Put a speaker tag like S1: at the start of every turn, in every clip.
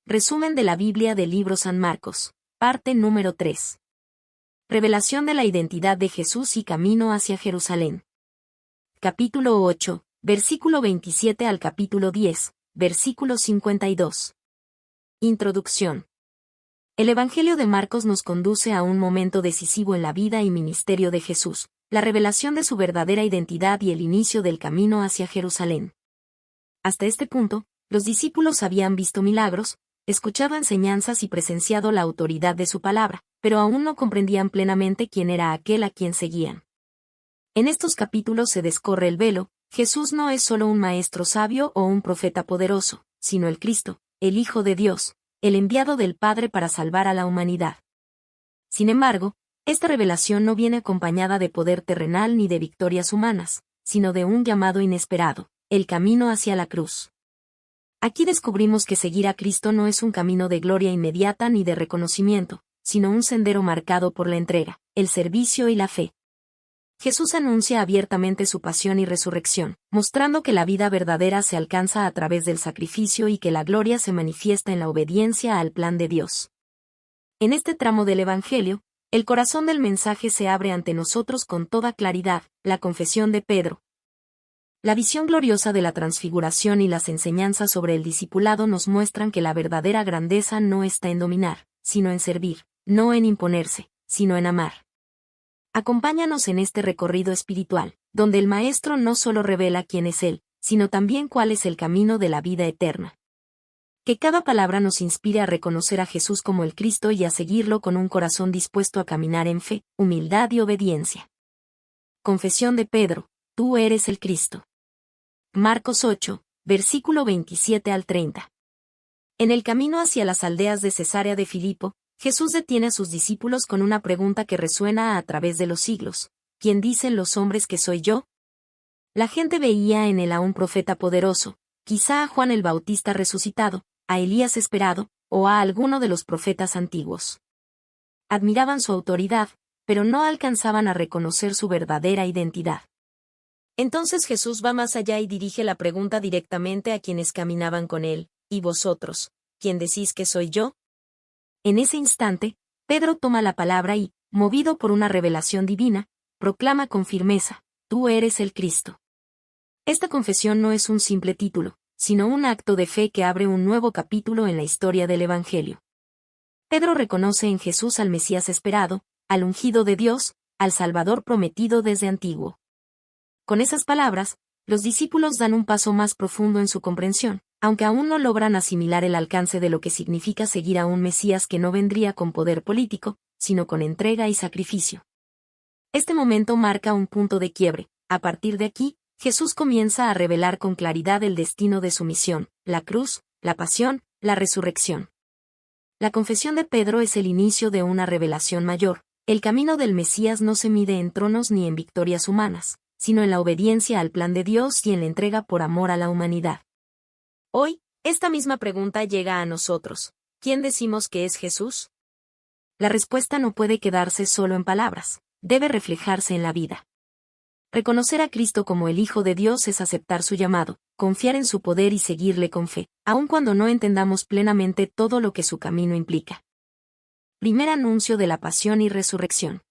S1: Resumen de la Biblia del libro San Marcos, parte número 3. Revelación de la identidad de Jesús y camino hacia Jerusalén. Capítulo 8, versículo 27 al capítulo 10, versículo 52. Introducción. El Evangelio de Marcos nos conduce a un momento decisivo en la vida y ministerio de Jesús, la revelación de su verdadera identidad y el inicio del camino hacia Jerusalén. Hasta este punto, los discípulos habían visto milagros, escuchado enseñanzas y presenciado la autoridad de su palabra, pero aún no comprendían plenamente quién era aquel a quien seguían. En estos capítulos se descorre el velo. Jesús no es solo un maestro sabio o un profeta poderoso, sino el Cristo, el Hijo de Dios, el enviado del Padre para salvar a la humanidad. Sin embargo, esta revelación no viene acompañada de poder terrenal ni de victorias humanas, sino de un llamado inesperado, el camino hacia la cruz. Aquí descubrimos que seguir a Cristo no es un camino de gloria inmediata ni de reconocimiento, sino un sendero marcado por la entrega, el servicio y la fe. Jesús anuncia abiertamente su pasión y resurrección, mostrando que la vida verdadera se alcanza a través del sacrificio y que la gloria se manifiesta en la obediencia al plan de Dios. En este tramo del Evangelio, el corazón del mensaje se abre ante nosotros con toda claridad, la confesión de Pedro. La visión gloriosa de la transfiguración y las enseñanzas sobre el discipulado nos muestran que la verdadera grandeza no está en dominar, sino en servir, no en imponerse, sino en amar. Acompáñanos en este recorrido espiritual, donde el Maestro no solo revela quién es Él, sino también cuál es el camino de la vida eterna. Que cada palabra nos inspire a reconocer a Jesús como el Cristo y a seguirlo con un corazón dispuesto a caminar en fe, humildad y obediencia. Confesión de Pedro: tú eres el Cristo. Marcos 8, versículo 27 al 30. En el camino hacia las aldeas de Cesarea de Filipo, Jesús detiene a sus discípulos con una pregunta que resuena a través de los siglos: ¿quién dicen los hombres que soy yo? La gente veía en él a un profeta poderoso, quizá a Juan el Bautista resucitado, a Elías esperado, o a alguno de los profetas antiguos. Admiraban su autoridad, pero no alcanzaban a reconocer su verdadera identidad. Entonces Jesús va más allá y dirige la pregunta directamente a quienes caminaban con él: ¿y vosotros, quién decís que soy yo? En ese instante, Pedro toma la palabra y, movido por una revelación divina, proclama con firmeza: tú eres el Cristo. Esta confesión no es un simple título, sino un acto de fe que abre un nuevo capítulo en la historia del Evangelio. Pedro reconoce en Jesús al Mesías esperado, al ungido de Dios, al Salvador prometido desde antiguo. Con esas palabras, los discípulos dan un paso más profundo en su comprensión, aunque aún no logran asimilar el alcance de lo que significa seguir a un Mesías que no vendría con poder político, sino con entrega y sacrificio. Este momento marca un punto de quiebre. A partir de aquí, Jesús comienza a revelar con claridad el destino de su misión: la cruz, la pasión, la resurrección. La confesión de Pedro es el inicio de una revelación mayor. El camino del Mesías no se mide en tronos ni en victorias humanas, sino en la obediencia al plan de Dios y en la entrega por amor a la humanidad. Hoy, esta misma pregunta llega a nosotros: ¿quién decimos que es Jesús? La respuesta no puede quedarse solo en palabras, debe reflejarse en la vida. Reconocer a Cristo como el Hijo de Dios es aceptar su llamado, confiar en su poder y seguirle con fe, aun cuando no entendamos plenamente todo lo que su camino implica. Primer anuncio de la pasión y resurrección.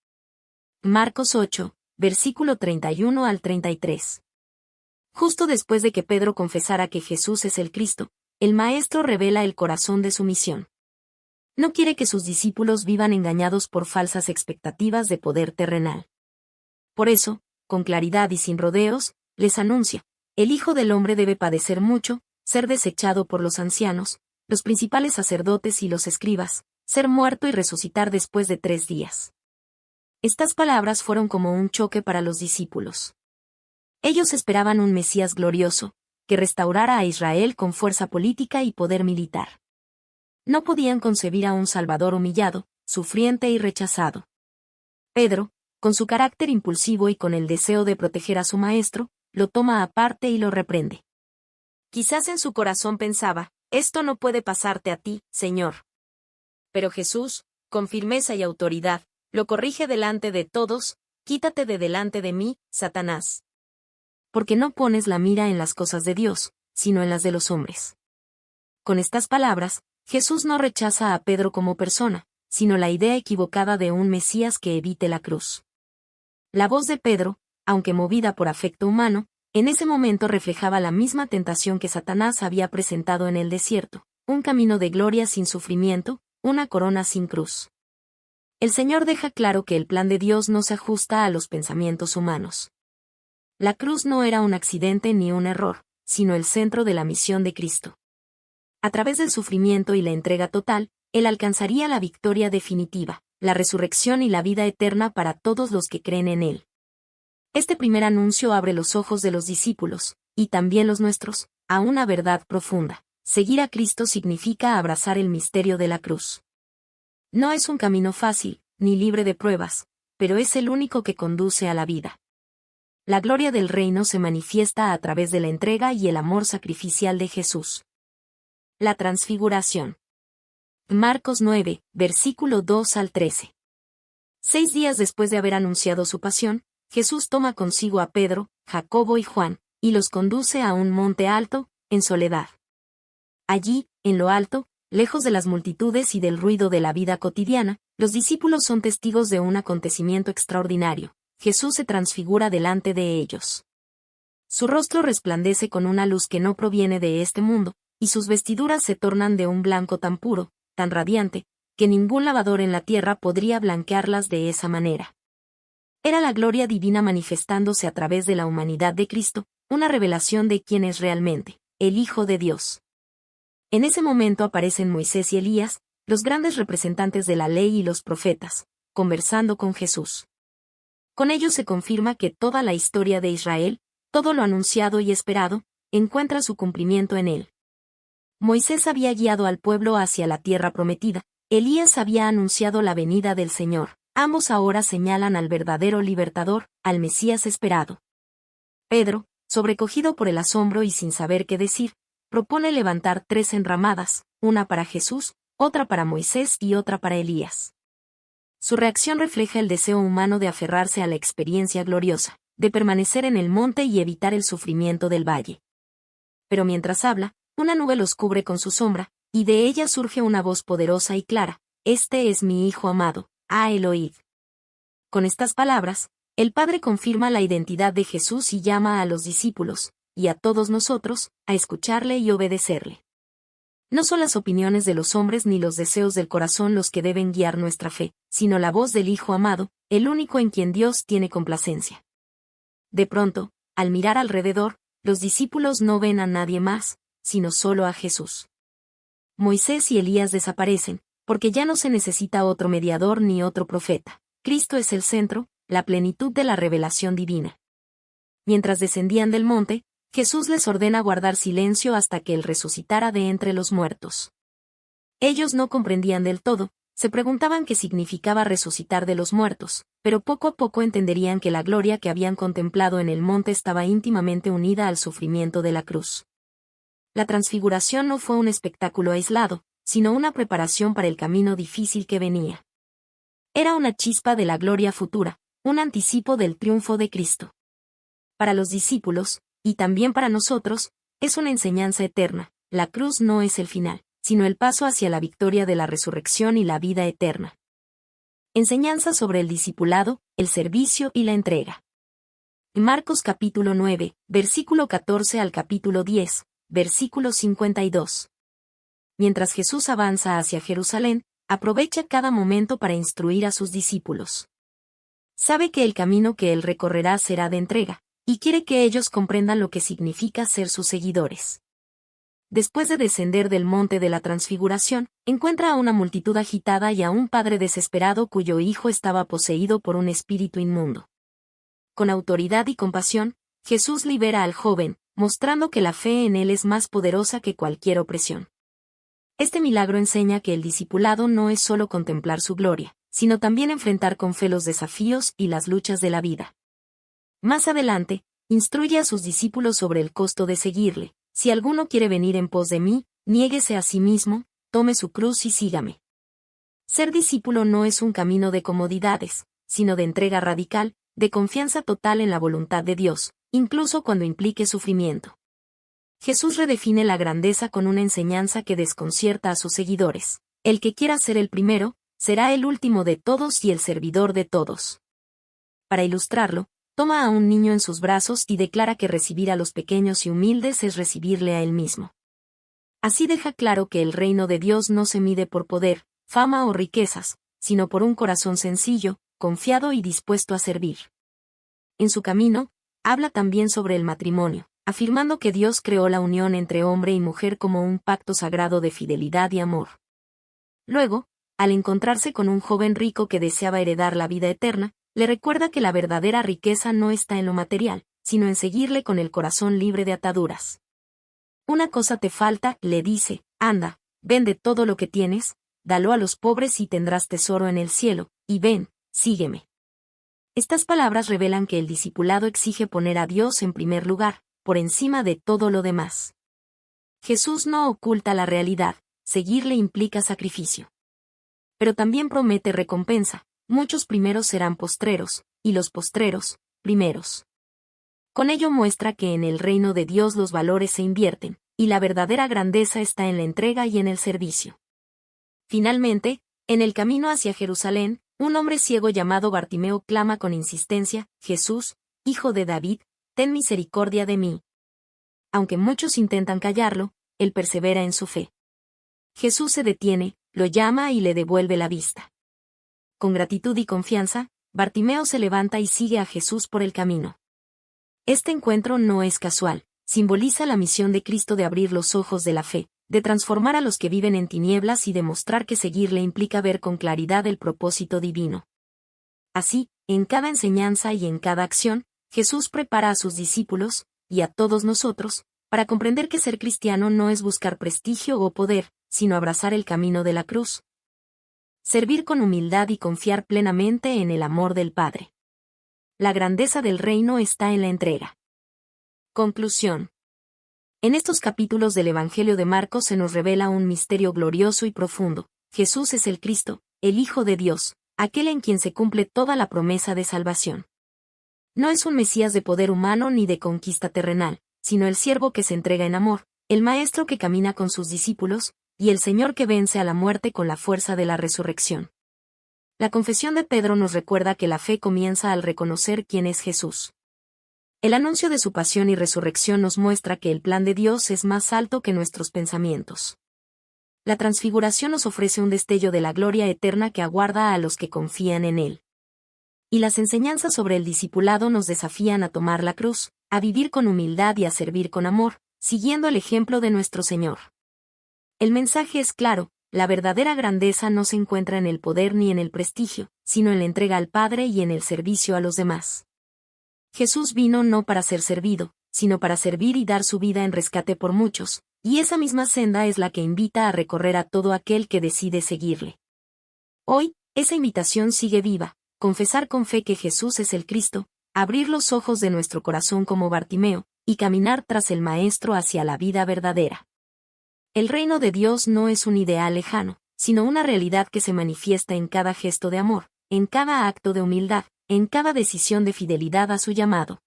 S1: Marcos 8, versículo 31 al 33. Justo después de que Pedro confesara que Jesús es el Cristo, el Maestro revela el corazón de su misión. No quiere que sus discípulos vivan engañados por falsas expectativas de poder terrenal. Por eso, con claridad y sin rodeos, les anuncia: el Hijo del Hombre debe padecer mucho, ser desechado por los ancianos, los principales sacerdotes y los escribas, ser muerto y resucitar después de 3 días. Estas palabras fueron como un choque para los discípulos. Ellos esperaban un Mesías glorioso, que restaurara a Israel con fuerza política y poder militar. No podían concebir a un Salvador humillado, sufriente y rechazado. Pedro, con su carácter impulsivo y con el deseo de proteger a su maestro, lo toma aparte y lo reprende. Quizás en su corazón pensaba: esto no puede pasarte a ti, Señor. Pero Jesús, con firmeza y autoridad, lo corrige delante de todos: quítate de delante de mí, Satanás. Porque no pones la mira en las cosas de Dios, sino en las de los hombres. Con estas palabras, Jesús no rechaza a Pedro como persona, sino la idea equivocada de un Mesías que evite la cruz. La voz de Pedro, aunque movida por afecto humano, en ese momento reflejaba la misma tentación que Satanás había presentado en el desierto, un camino de gloria sin sufrimiento, una corona sin cruz. El Señor deja claro que el plan de Dios no se ajusta a los pensamientos humanos. La cruz no era un accidente ni un error, sino el centro de la misión de Cristo. A través del sufrimiento y la entrega total, Él alcanzaría la victoria definitiva, la resurrección y la vida eterna para todos los que creen en Él. Este primer anuncio abre los ojos de los discípulos, y también los nuestros, a una verdad profunda. Seguir a Cristo significa abrazar el misterio de la cruz. No es un camino fácil, ni libre de pruebas, pero es el único que conduce a la vida. La gloria del reino se manifiesta a través de la entrega y el amor sacrificial de Jesús. La transfiguración. Marcos 9, versículo 2 al 13. 6 días después de haber anunciado su pasión, Jesús toma consigo a Pedro, Jacobo y Juan, y los conduce a un monte alto, en soledad. Allí, en lo alto, lejos de las multitudes y del ruido de la vida cotidiana, los discípulos son testigos de un acontecimiento extraordinario. Jesús se transfigura delante de ellos. Su rostro resplandece con una luz que no proviene de este mundo, y sus vestiduras se tornan de un blanco tan puro, tan radiante, que ningún lavador en la tierra podría blanquearlas de esa manera. Era la gloria divina manifestándose a través de la humanidad de Cristo, una revelación de quién es realmente, el Hijo de Dios. En ese momento aparecen Moisés y Elías, los grandes representantes de la ley y los profetas, conversando con Jesús. Con ellos se confirma que toda la historia de Israel, todo lo anunciado y esperado, encuentra su cumplimiento en él. Moisés había guiado al pueblo hacia la tierra prometida, Elías había anunciado la venida del Señor. Ambos ahora señalan al verdadero libertador, al Mesías esperado. Pedro, sobrecogido por el asombro y sin saber qué decir, propone levantar 3 enramadas, una para Jesús, otra para Moisés y otra para Elías. Su reacción refleja el deseo humano de aferrarse a la experiencia gloriosa, de permanecer en el monte y evitar el sufrimiento del valle. Pero mientras habla, una nube los cubre con su sombra, y de ella surge una voz poderosa y clara: «Este es mi Hijo amado, el oíd». Con estas palabras, el Padre confirma la identidad de Jesús y llama a los discípulos, y a todos nosotros, a escucharle y obedecerle. No son las opiniones de los hombres ni los deseos del corazón los que deben guiar nuestra fe, sino la voz del Hijo amado, el único en quien Dios tiene complacencia. De pronto, al mirar alrededor, los discípulos no ven a nadie más, sino solo a Jesús. Moisés y Elías desaparecen, porque ya no se necesita otro mediador ni otro profeta. Cristo es el centro, la plenitud de la revelación divina. Mientras descendían del monte, Jesús les ordena guardar silencio hasta que Él resucitara de entre los muertos. Ellos no comprendían del todo, se preguntaban qué significaba resucitar de los muertos, pero poco a poco entenderían que la gloria que habían contemplado en el monte estaba íntimamente unida al sufrimiento de la cruz. La transfiguración no fue un espectáculo aislado, sino una preparación para el camino difícil que venía. Era una chispa de la gloria futura, un anticipo del triunfo de Cristo. Para los discípulos, y también para nosotros, es una enseñanza eterna. La cruz no es el final, sino el paso hacia la victoria de la resurrección y la vida eterna. Enseñanza sobre el discipulado, el servicio y la entrega. Marcos capítulo 9, versículo 14 al capítulo 10, versículo 52. Mientras Jesús avanza hacia Jerusalén, aprovecha cada momento para instruir a sus discípulos. Sabe que el camino que él recorrerá será de entrega, y quiere que ellos comprendan lo que significa ser sus seguidores. Después de descender del monte de la transfiguración, encuentra a una multitud agitada y a un padre desesperado cuyo hijo estaba poseído por un espíritu inmundo. Con autoridad y compasión, Jesús libera al joven, mostrando que la fe en él es más poderosa que cualquier opresión. Este milagro enseña que el discipulado no es solo contemplar su gloria, sino también enfrentar con fe los desafíos y las luchas de la vida. Más adelante, instruye a sus discípulos sobre el costo de seguirle. Si alguno quiere venir en pos de mí, niéguese a sí mismo, tome su cruz y sígame. Ser discípulo no es un camino de comodidades, sino de entrega radical, de confianza total en la voluntad de Dios, incluso cuando implique sufrimiento. Jesús redefine la grandeza con una enseñanza que desconcierta a sus seguidores. El que quiera ser el primero, será el último de todos y el servidor de todos. Para ilustrarlo, toma a un niño en sus brazos y declara que recibir a los pequeños y humildes es recibirle a él mismo. Así deja claro que el reino de Dios no se mide por poder, fama o riquezas, sino por un corazón sencillo, confiado y dispuesto a servir. En su camino, habla también sobre el matrimonio, afirmando que Dios creó la unión entre hombre y mujer como un pacto sagrado de fidelidad y amor. Luego, al encontrarse con un joven rico que deseaba heredar la vida eterna, le recuerda que la verdadera riqueza no está en lo material, sino en seguirle con el corazón libre de ataduras. Una cosa te falta, le dice, anda, vende todo lo que tienes, dalo a los pobres y tendrás tesoro en el cielo, y ven, sígueme. Estas palabras revelan que el discipulado exige poner a Dios en primer lugar, por encima de todo lo demás. Jesús no oculta la realidad, seguirle implica sacrificio. Pero también promete recompensa, muchos primeros serán postreros, y los postreros, primeros. Con ello muestra que en el reino de Dios los valores se invierten, y la verdadera grandeza está en la entrega y en el servicio. Finalmente, en el camino hacia Jerusalén, un hombre ciego llamado Bartimeo clama con insistencia, Jesús, Hijo de David, ten misericordia de mí. Aunque muchos intentan callarlo, él persevera en su fe. Jesús se detiene, lo llama y le devuelve la vista. Con gratitud y confianza, Bartimeo se levanta y sigue a Jesús por el camino. Este encuentro no es casual, simboliza la misión de Cristo de abrir los ojos de la fe, de transformar a los que viven en tinieblas y demostrar que seguirle implica ver con claridad el propósito divino. Así, en cada enseñanza y en cada acción, Jesús prepara a sus discípulos, y a todos nosotros, para comprender que ser cristiano no es buscar prestigio o poder, sino abrazar el camino de la cruz. Servir con humildad y confiar plenamente en el amor del Padre. La grandeza del reino está en la entrega. Conclusión. En estos capítulos del Evangelio de Marcos se nos revela un misterio glorioso y profundo. Jesús es el Cristo, el Hijo de Dios, aquel en quien se cumple toda la promesa de salvación. No es un Mesías de poder humano ni de conquista terrenal, sino el siervo que se entrega en amor, el Maestro que camina con sus discípulos, y el Señor que vence a la muerte con la fuerza de la resurrección. La confesión de Pedro nos recuerda que la fe comienza al reconocer quién es Jesús. El anuncio de su pasión y resurrección nos muestra que el plan de Dios es más alto que nuestros pensamientos. La transfiguración nos ofrece un destello de la gloria eterna que aguarda a los que confían en Él. Y las enseñanzas sobre el discipulado nos desafían a tomar la cruz, a vivir con humildad y a servir con amor, siguiendo el ejemplo de nuestro Señor. El mensaje es claro, la verdadera grandeza no se encuentra en el poder ni en el prestigio, sino en la entrega al Padre y en el servicio a los demás. Jesús vino no para ser servido, sino para servir y dar su vida en rescate por muchos, y esa misma senda es la que invita a recorrer a todo aquel que decide seguirle. Hoy, esa invitación sigue viva, confesar con fe que Jesús es el Cristo, abrir los ojos de nuestro corazón como Bartimeo, y caminar tras el Maestro hacia la vida verdadera. El reino de Dios no es un ideal lejano, sino una realidad que se manifiesta en cada gesto de amor, en cada acto de humildad, en cada decisión de fidelidad a su llamado.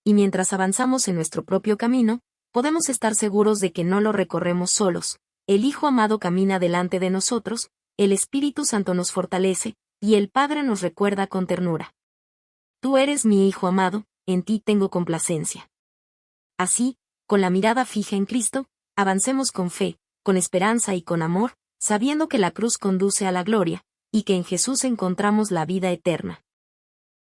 S1: Y mientras avanzamos en nuestro propio camino, podemos estar seguros de que no lo recorremos solos, el Hijo amado camina delante de nosotros, el Espíritu Santo nos fortalece, y el Padre nos recuerda con ternura. Tú eres mi Hijo amado, en ti tengo complacencia. Así, con la mirada fija en Cristo, avancemos con fe, con esperanza y con amor, sabiendo que la cruz conduce a la gloria, y que en Jesús encontramos la vida eterna.